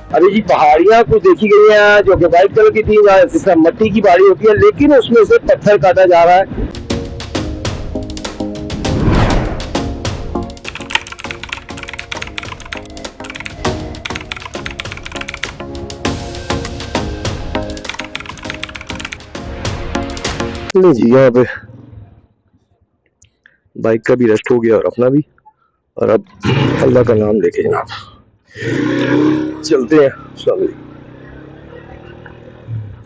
अभी जी पहाड़ियाँ कुछ देखी गई हैं जो कि वाइट कलर की थी, जिसका मट्टी की पहाड़ी होती है, लेकिन उसमें से पत्थर काटा जा रहा है। नहीं जी, यहाँ पे बाइक का भी रेस्ट हो गया और अपना भी। और अब अल्लाह का नाम लेके जनाब चलते हैं सामने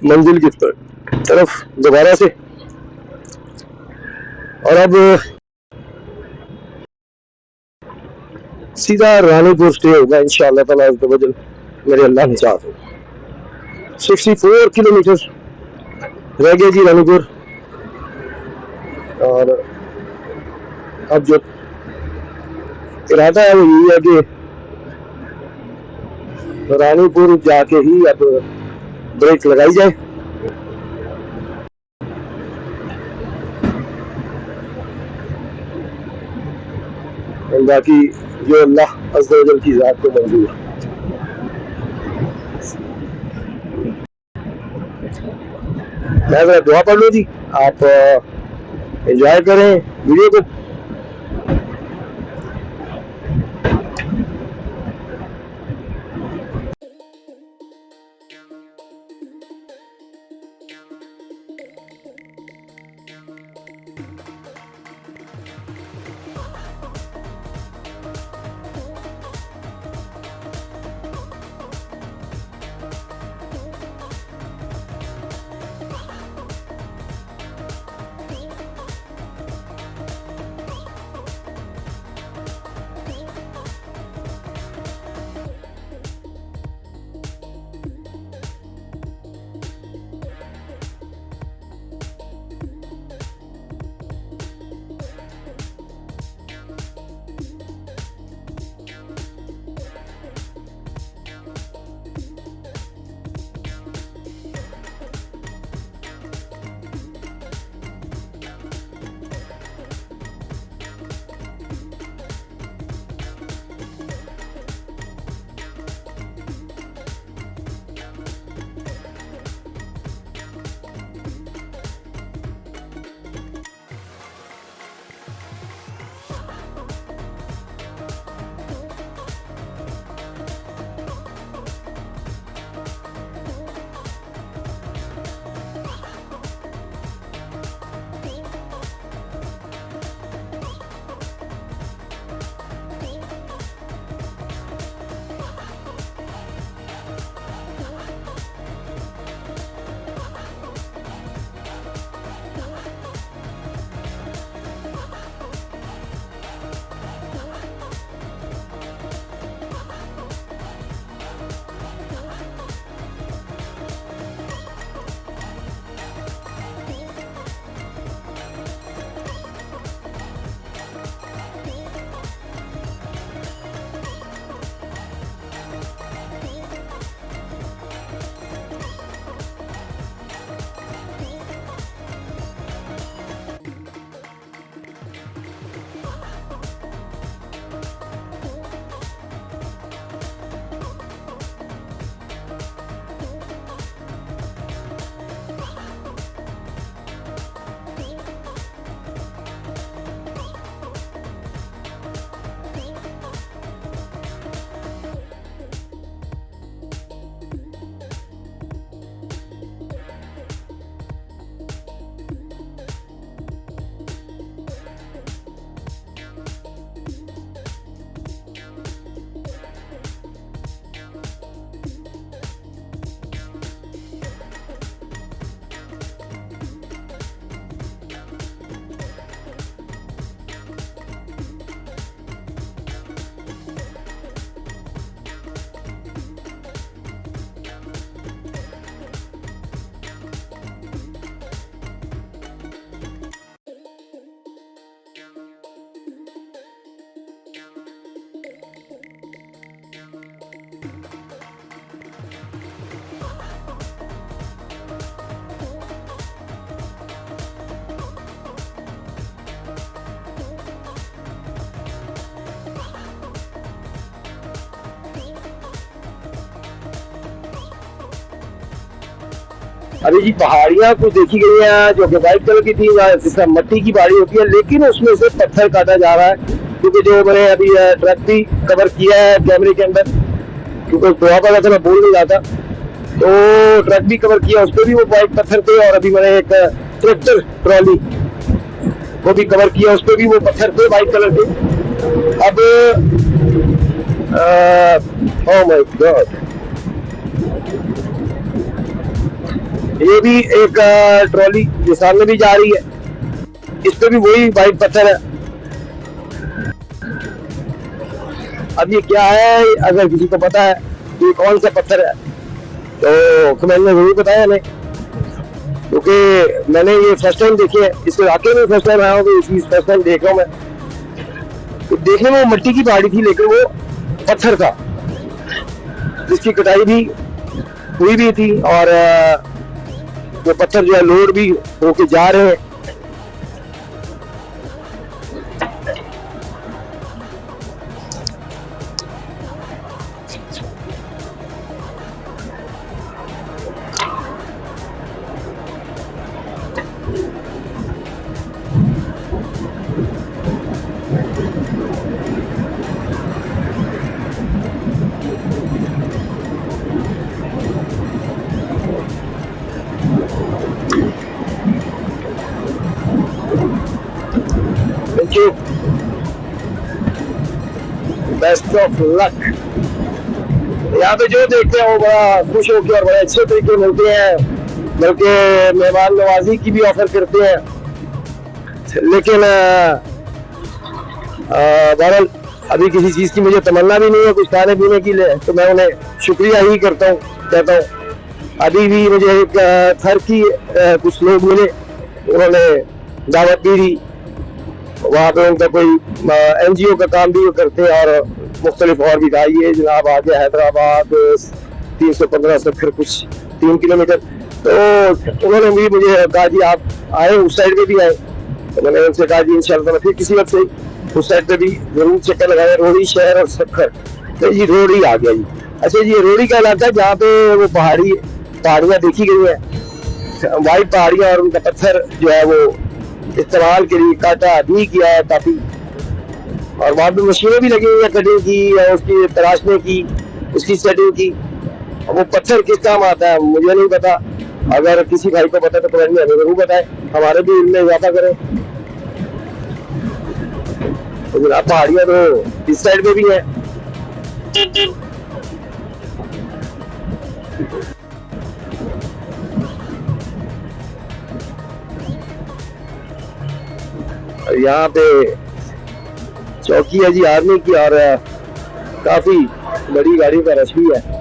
मंजिल की तरफ दोबारा से। और अब सीधा रानीपुर स्टे होगा इंशाअल्लाह ताला अज़्ज़ मेरे अल्लाह ने चाहा तो। 64 किलोमीटर रह गया जी रानीपुर। और अब जो इरादा है वो यही है कि रानीपुर जाके ही अब ब्रेक लगाई जाए। और बाकी जो अल्लाह अज़्ज़ व जल की ज़ात को मंजूर है। मैं जरा दुआ पढ़ लूँ जी, आप एंजॉय करें वीडियो को। अभी जी पहाड़ियाँ कुछ देखी गई हैं जो कि वाइट कलर की थी, जिसका मट्टी की पहाड़ी होती है, लेकिन उसमें से पत्थर काटा जा रहा है, क्योंकि जो मैंने अभी ट्रक भी कवर किया है कैमरे के अंदर, क्योंकि थोड़ा पता था मैं बोल नहीं रहा था, तो ट्रक भी कवर किया, उस पर भी वो वाइट पत्थर थे। और अभी मैंने एक ट्रैक्टर ट्रॉली वो भी कवर किया, उस पर भी वो पत्थर थे वाइट कलर के। अब ओह माय गॉड, ये भी एक ट्रॉली जो सामने भी जा रही है, इस पे भी वही वाइट पत्थर है। अब ये क्या है, अगर किसी को पता है ये कौन सा पत्थर है तो कमेंट में जरूर बताया हमें, क्योंकि मैंने ये फर्स्ट टाइम देखी है, इस इलाके में फर्स्ट टाइम आया हूँ, तो इसी फर्स्ट टाइम देख रहा हूँ मैं। तो देखने में वो मिट्टी की पहाड़ी थी, लेकिन वो पत्थर था जिसकी कटाई भी हुई भी थी, और वो पत्थर जो है लोड भी होके जा रहे हैं। Thank you. Best of luck. यहाँ पे जो देखते हैं वो बड़ा खुश होकर और बड़े अच्छे तरीके मिलते हैं, बल्कि मेहमान नवाजी की भी ऑफर करते हैं। लेकिन बहरहाल अभी किसी चीज की मुझे तमन्ना भी नहीं है कुछ खाने पीने के लिए, तो मैं उन्हें शुक्रिया ही करता हूँ, कहता हूँ। अभी भी मुझे एक थर की कुछ लोग मिले, उन्होंने दावत दी थी, वहाँ पे उनका कोई NGO का काम भी करते हैं, और मुख्तलिफ और भी था। ये जनाब आ गया हैदराबाद 315 से फिर कुछ 3 किलोमीटर, तो उन्होंने भी मुझे कहा जी आप आए, उस साइड पे भी आए, तो मैंने उनसे कहा जी इंशाल्लाह फिर किसी वक्त से उस साइड पे भी जरूर चक्कर लगाए, रोड़ी शहर और सखर। तो जी रोड़ी आ गया जी। अच्छा जी, ये रोड़ी का इलाका है जहाँ पे वो पहाड़ियाँ देखी गई है, वाइट पहाड़ियाँ, और उनका पत्थर जो है वो इस्तेमाल के लिए काटा भी किया है काफी, और वहाँ पे मशीनें भी लगी हुई है कटिंग की, और उसकी तराशने की, उसकी सेटिंग की। वो पत्थर किस काम आता है मुझे नहीं पता, अगर किसी भाई को पता तो कमेंट में हमें जरूर बताए, हमारे भी इनमें इजाफा करें। तो पहाड़ियाँ तो इस साइड में भी है। यहाँ पे चौकी है जी आर्मी की, और काफी बड़ी गाड़ियों का रश भी है।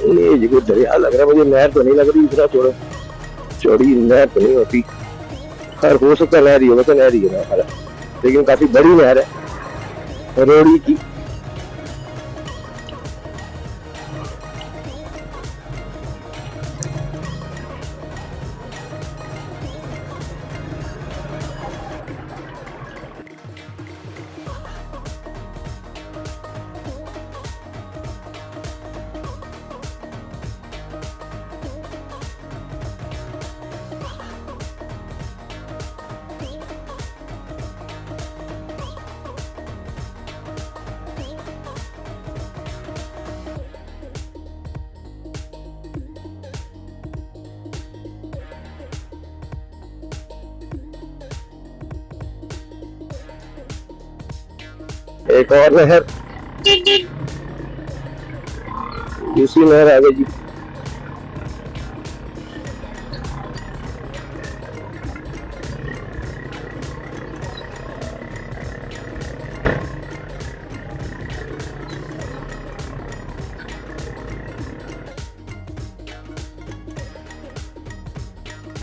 ये जी कोई दरिया लग रहा है मुझे, नहर तो नहीं लग रही, इतना चौड़ी नहर तो नहीं होती, खैर हो सकता है नहर ही होगा, तो नहर ही है, लेकिन काफी बड़ी नहर है रोड़ी की। एक और नहर, दूसरी नहर आ गई जी।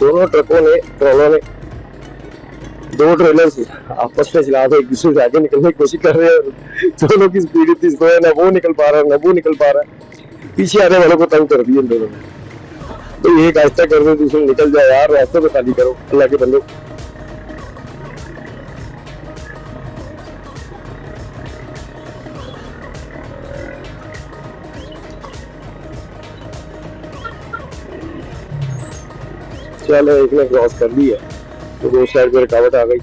दोनों ट्रलों ने दो ट्रेलर आपस में चला एक दूसरे से आगे निकलने की कोशिश कर रहे हैं। दोनों की स्पीड इतनी स्लो है, ना वो निकल पा रहा है ना वो निकल पा रहा है। पीछे आने वालों को तंग कर दिया इन दोनों ने। तो ये रास्ता कर दो, दूसरे निकल जाए यार, रास्ते पे खाली करो अल्लाह के बंदो। चलो एक ने क्रॉस कर ली है तो दो साइड में रुकावट आ गई।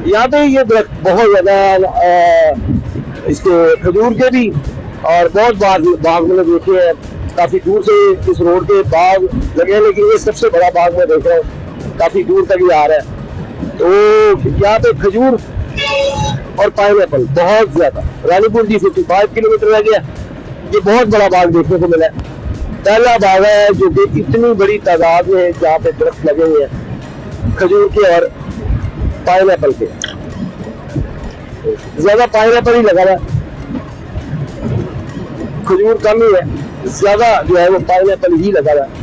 यहाँ पे ये दरख्त बहुत ज्यादा इसके खजूर के भी, और बहुत बाग मैंने देखे हैं, काफी दूर से इस रोड के बाग लगे हैं, लेकिन ये सबसे बड़ा बाग मैं देख रहा हूँ, काफी दूर तक ये आ रहा है। तो यहाँ पे खजूर और पाइनएप्पल बहुत ज्यादा। रानीपुर जी 55 किलोमीटर रह गया, ये बहुत बड़ा बाग देखने को मिला है। पहला बाग है जो कि इतनी बड़ी तादाद में जहाँ पे दरख्त लगे हुए हैं खजूर के और पाइनएप्पल के। ज्यादा पाइनएप्पल ही लगा हुआ है, खजूर कम ही है, ज्यादा जो है वो पाइनएप्पल ही लगा हुआ है।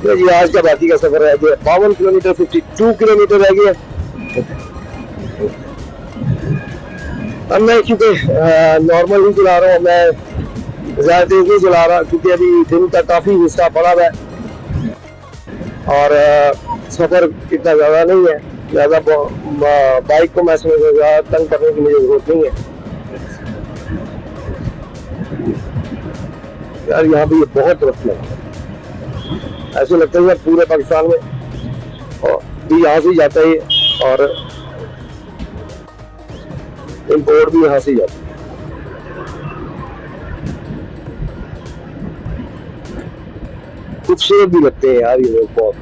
जी आज का बाकी का सफर रह गया 52 किलोमीटर, 52 किलोमीटर रह गया। अब मैं क्योंकि नॉर्मल ही चला रहा हूँ, मैं ज्यादा तेज नहीं चला रहा क्योंकि अभी दिन का काफी हिस्सा पड़ा हुआ है और सफर इतना ज्यादा नहीं है। ज्यादा बाइक को मैं ज्यादा तंग करने की मुझे जरूरत नहीं है। यार यहाँ पे ये बहुत दरख्त लगा, ऐसे लगता है पूरे पाकिस्तान में भी यहाँ से जाता है और इंपोर्ट भी यहाँ से जाता है। खूबसूरत भी लगते हैं यार ये लोग बहुत।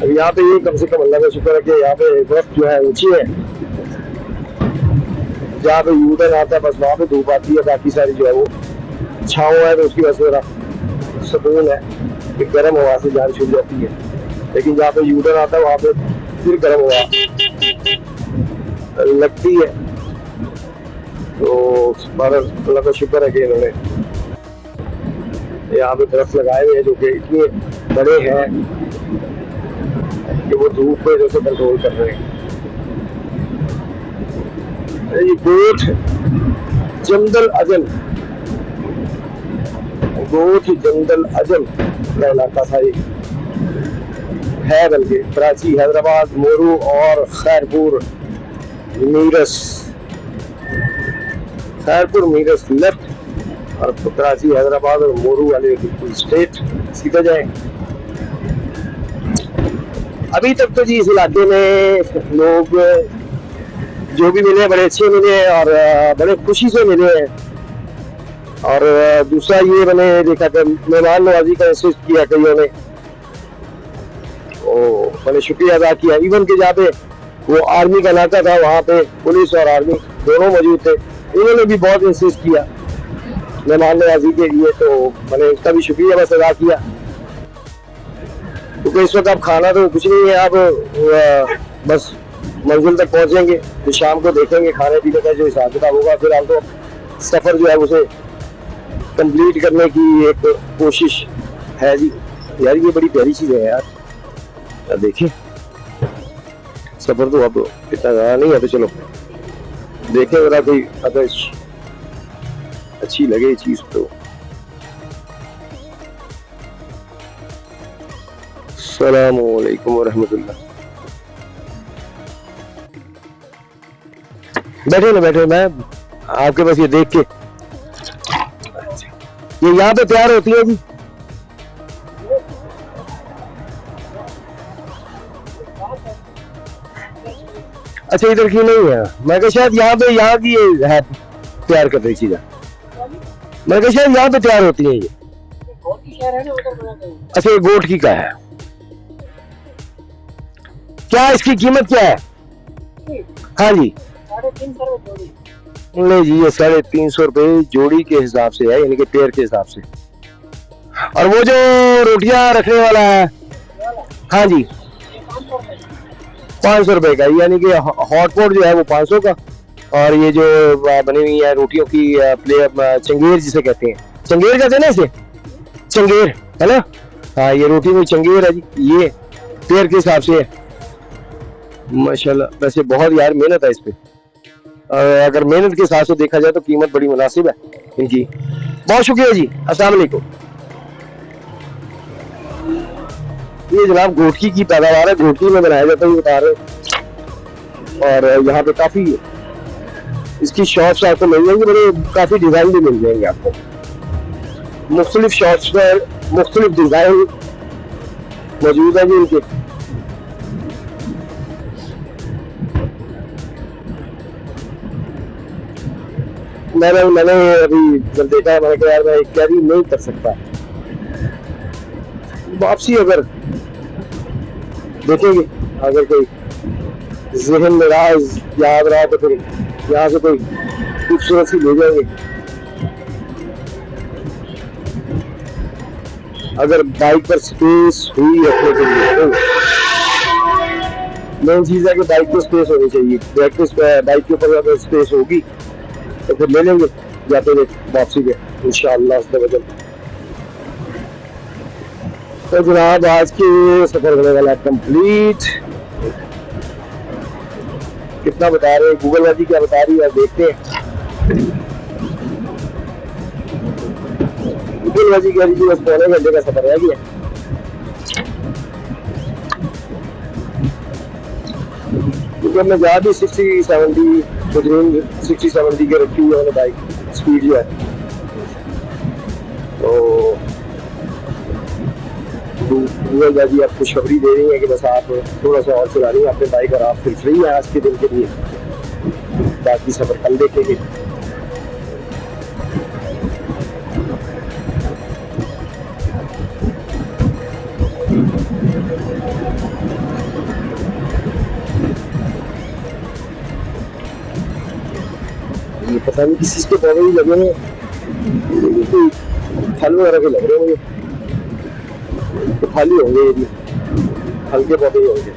यहाँ पे ये कम से कम अल्लाह का शुक्र है कि यहाँ पे दरख्त जो है ऊंची है जहाँ पे यूटर्न आता है बस वहाँ पे धूप आती है, बाकी सारी जो है वो छाँव है, तो उसकी वजह से जरा सुकून है कि गर्म हवा से जान छूट जाती है। लेकिन जहाँ पे यूटर्न आता है वहाँ पे फिर गर्म हवा लगती है। तो अल्लाह का शुक्र है कि इन्होंने यहाँ पे दरख्त लगाए हुए हैं जो कि इतने बड़े हैं कि वो धूप को जैसे कंट्रोल कर रहे हैं। ये गोठ जंगल अजल, गोठ जंगल अजल का इलाका था ये है, बल्कि कराची, हैदराबाद, मोरू और खैरपुर मीरस, खैरपुर मीरस लेफ्ट और कराची, हैदराबाद और मोरू वाले बिल्कुल स्ट्रेट सीधा जाए। अभी तक तो जी इस इलाके में लोग जो भी मिले बड़े अच्छे मिले और बड़े खुशी से मिले हैं। और दूसरा ये मैंने देखा कि मेहमान नवाजी का इंसिस्ट किया कईयों ने, मैंने शुक्रिया अदा किया। इवन के जहाँ पे वो आर्मी का इलाका था वहाँ पे पुलिस और आर्मी दोनों मौजूद थे, इन्होंने भी बहुत इंसिस्ट किया मेहमान नवाजी के लिए, तो मैंने उसका भी शुक्रिया बस अदा किया। क्योंकि इस वक्त अब खाना तो कुछ नहीं है, अब बस मंजिल तक पहुंचेंगे तो शाम को देखेंगे खाने पीने का जो हिसाब किताब होगा। फिर हम तो सफर जो है उसे कंप्लीट करने की एक कोशिश है जी। यार ये बड़ी प्यारी चीज है यार, देखिए सफर तो अब इतना ज़्यादा नहीं है, तो चलो देखें अगर कोई अगर अच्छी लगे चीज तो। अस्सलाम वालेकुम रहमतुल्लाह। बैठे ना बैठे, मैं आपके पास ये देख के, ये यहाँ पे तैयार होती है जी। अच्छा इधर की नहीं है, मैं कहा शायद यहाँ पे यहाँ की है तैयार कर रही चीजें, मैं कहा शायद यहाँ पे तैयार होती है ये। अच्छा ये गोट की का है, क्या इसकी कीमत क्या है? हाँ जी 350 नहीं जी, ये 350 रुपए जोड़ी के हिसाब से है, यानी कि पेयर के हिसाब से। और वो जो रोटियां रखने वाला है, हाँ जी 500 रुपए का, यानी कि हॉट पॉट जो है वो 500 का। और ये जो बनी हुई है रोटियों की चंगेर जिसे कहते हैं, चंगेर कहते हैं ना इसे, चंगेर है ना, हाँ ये रोटी में चंगेर है जी, ये पेयर के हिसाब से है। माशाल्लाह, वैसे बहुत यार मेहनत है इस पे, अगर मेहनत के हिसाब से देखा जाए तो कीमत बड़ी मुनासिब है इनकी। बहुत शुक्रिया जी, अस्सलाम वालेकुम। ये जनाब घोटकी की पैदावार है, घोटकी में बनाया जाता है, ये बता रहे। और यहाँ पे काफी इसकी शॉप्स आपको मिल जाएंगी, बड़े काफी डिजाइन भी मिल जाएंगे आपको, मुख्तलिफ शॉप्स पर मुख्तलिफ डिजाइन मौजूद है जी इनके। मैंने अभी जब देखा है मैंने कहा यार मैं कैरी नहीं कर सकता, वापसी अगर देखेंगे, अगर कोई जहन में राज याद रहा तो फिर यहाँ से कोई खूबसूरत सी ले जाएंगे। अगर बाइक पर स्पेस हुई रखने के लिए तो मेन चीज है कि बाइक पे स्पेस होनी चाहिए, बाइक के ऊपर अगर स्पेस होगी तो फिर ले लेंगे जाते हुए वापसी पे इंशाअल्लाह। तो जनाब आज के सफर होने वाला कंप्लीट। कितना बता रहे हैं गूगल वाली, क्या बता रही है देखते हैं। गूगल वाली कह रही थी बस पौने घंटे का सफर रह गया। क्योंकि मैं जा भी 60-70 60-70 के रखी हुई है बाइक स्पीड जो है, तो गूगल बाजी आप खुशखबरी दे रही है कि बस आप थोड़ा सा और चला रही है अपने बाइक और आप फिर फ्री हैं आज के दिन के लिए, बाकी सफर कल देखेंगे। ये पता नहीं किस चीज के पौधे भी लगे हैं, कोई फल वगैरह के लग रहे हैं मुझे, तो फल ही होंगे, ये भी फल के पौधे ही होंगे।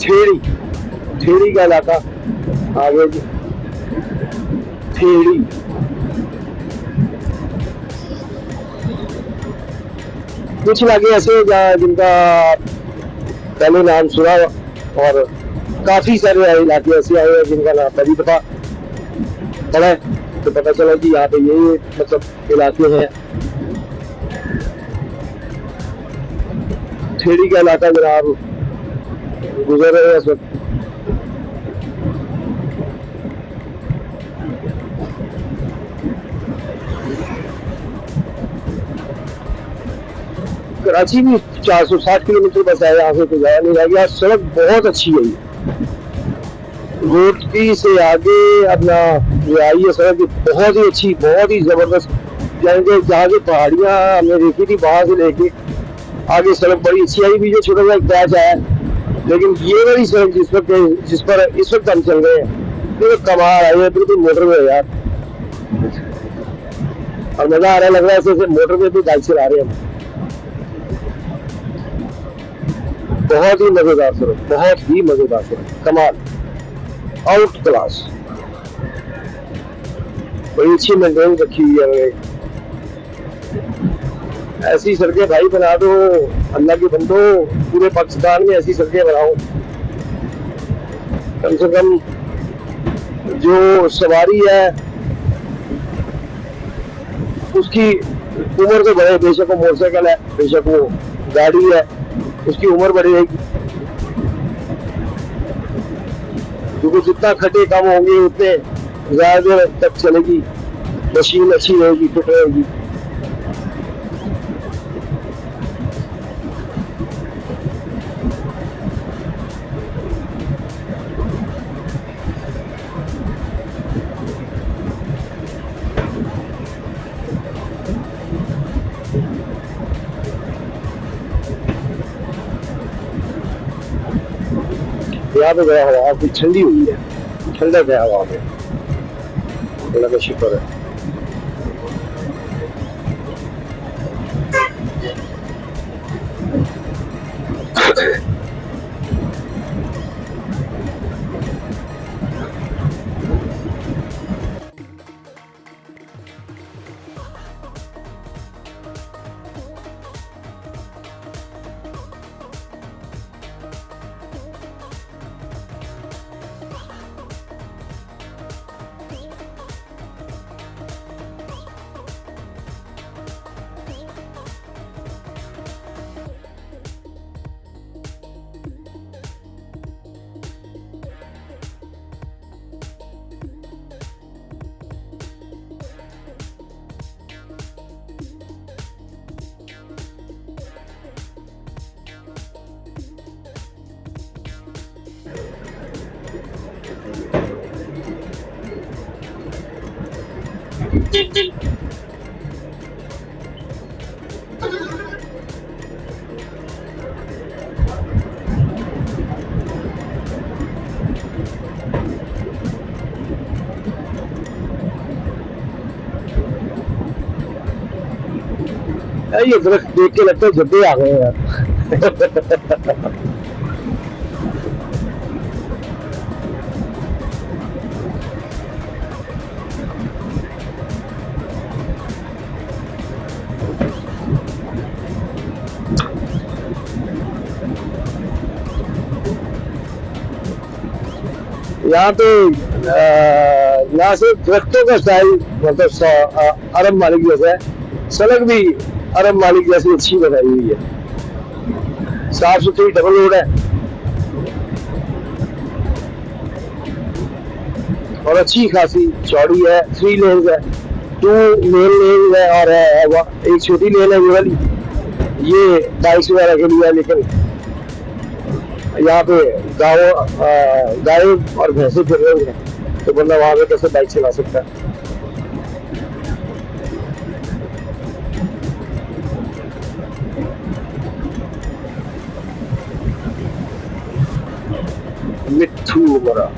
ठेड़ी, ठेड़ी का इलाका आगे जी, ठेड़ी। कुछ इलाके ऐसे जिनका पहले नाम सुना, और काफी सारे इलाके ऐसे आए हैं जिनका नाम पहली दफा पड़ा है, तो पता चला कि यहाँ पे ये मतलब इलाके हैं। ठेड़ी का इलाका जनाब गुजर रहे हैं इस वक्त। कराची भी 460 किलोमीटर बस है यहाँ से, तो जाया नहीं जाएगा। सड़क बहुत अच्छी है, रोडकी से आगे अपना जो आई है सड़क बहुत ही अच्छी, बहुत ही जबरदस्त। जाएंगे जहाँ की पहाड़ियाँ हमने देखी थी वहां से लेके आगे सड़क बड़ी अच्छी आई। भी जो छोटा सा एक पैच आया, लेकिन ये वाली सड़क जिस पर इस वक्त हम चल रहे हैं, तो कमाल आई है, बिल्कुल मोटरवे है यार, और मजा आ रहा है, लग रहा है जैसे मोटरवे पे बाइक चला रहे हैं। बहुत ही मजेदार सड़क, बहुत ही मजेदार सड़क, कमाल, आउट क्लास, बड़ी अच्छी मेंटेन रखी हुई है। ऐसी सड़कें भाई बना दो, अल्लाह के बंदो, पूरे पाकिस्तान में ऐसी सड़कें बनाओ। कम से कम जो सवारी है उसकी उम्र तो बढ़े, बेशक वो मोटरसाइकिल है, बेशक वो गाड़ी है, उसकी उम्र बढ़ेगी, क्योंकि जितना खड्डे कम होंगे उतने ज्यादा देर तक चलेगी, मशीन अच्छी रहेगी, फिट रहेगी। यहाँ पे गया हवा काफी ठंडी हुई है, ठंडक है हवा में, अल्लाह का शुक्र है। ये दरख्त देख के लगता है जब्बे आ गए यार। यहाँ पे यहाँ से दरख्तों का स्टाइल मतलब अरब मालिक जैसा है, सड़क भी अरब मालिक जैसी अच्छी बनाई हुई है, साफ सुथरी डबल रोड है और अच्छी खासी चौड़ी है, 3 लेन्स है, टू मेन लेन है और एक छोटी लेन है ये वाली, ये बाइक्स वगैरह के लिए है। लेकिन यहाँ पे गाय और भैंसे फिर रहे हैं, तो बंदा वहां पे कैसे बाइक चला सकता है। मिट्ठू बड़ा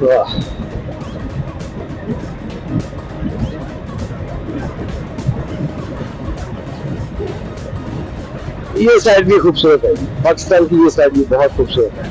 वाह, ये साइड भी खूबसूरत है, पाकिस्तान की ये साइड भी बहुत खूबसूरत है।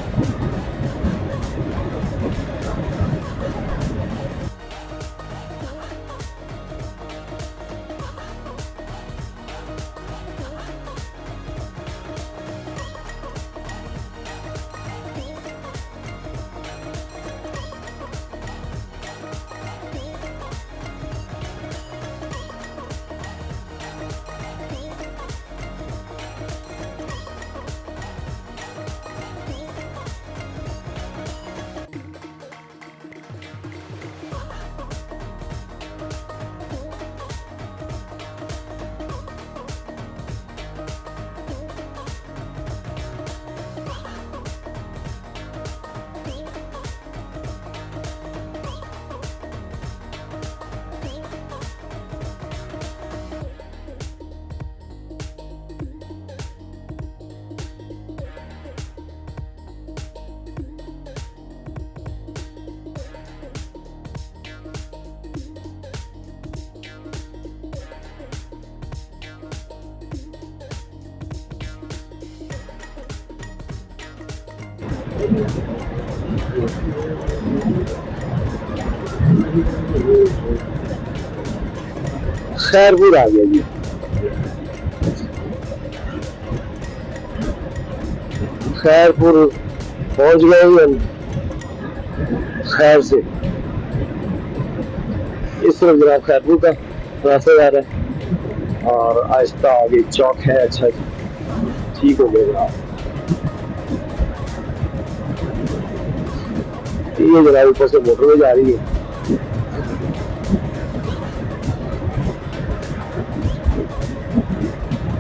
खैरपुर आ गया जी, खैरपुर पहुंच गए हम। खैर से इस तरफ जनाब खैरपुर का रास्ता जा रहा है और आहिस्ता आगे चौक है। अच्छा जी, ठीक हो गया जनाब। ये जनाब ऊपर से मोटरवे जा रही है,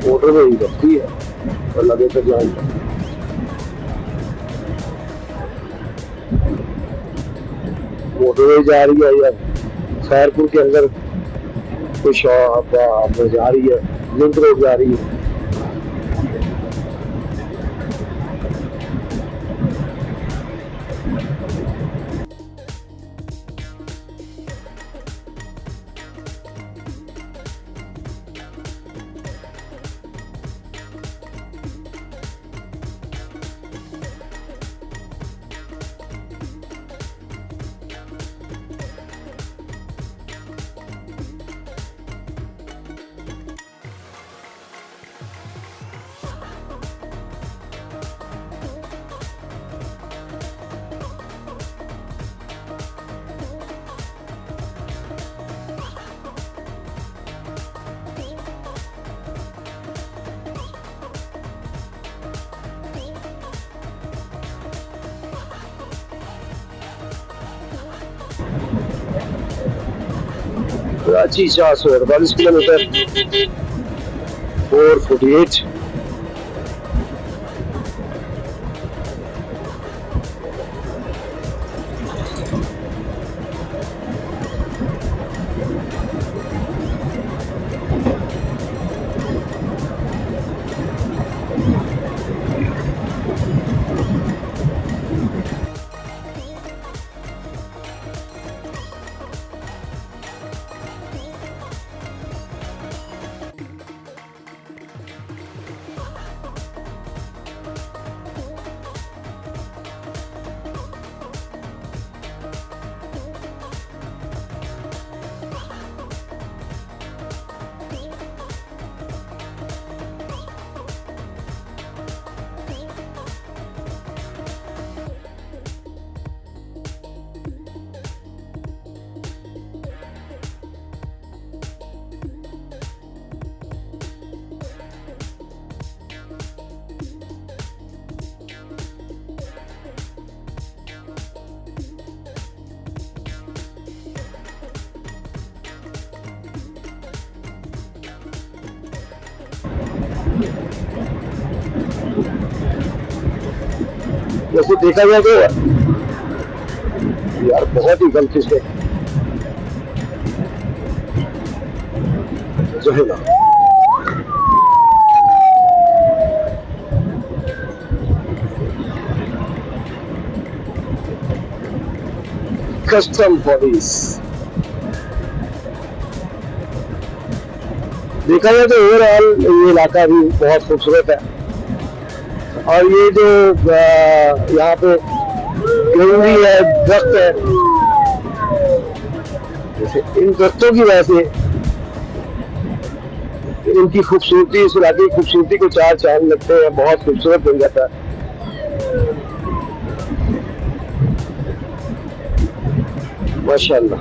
मोटरवे ही बचती है और लगे तो जान मोटरवे जा रही है यार। खैरपुर के अंदर कुछ जा रही है, लिंक रोड जा रही है। कराची 448 किलोमीटर 448। वैसे देखा जाए तो यार बहुत ही गलती से जो है ना कस्टम पुलिस देखा जाए तो ओवरऑल ये इलाका भी बहुत खूबसूरत है। और ये जो यहाँ पे ग्रीनरी है, दरख्त है, जैसे इन दरख्तों की वजह से इनकी खूबसूरती, इस इलाके की खूबसूरती को चार चांद लगते हैं, बहुत खूबसूरत बन जाता है। माशाअल्लाह।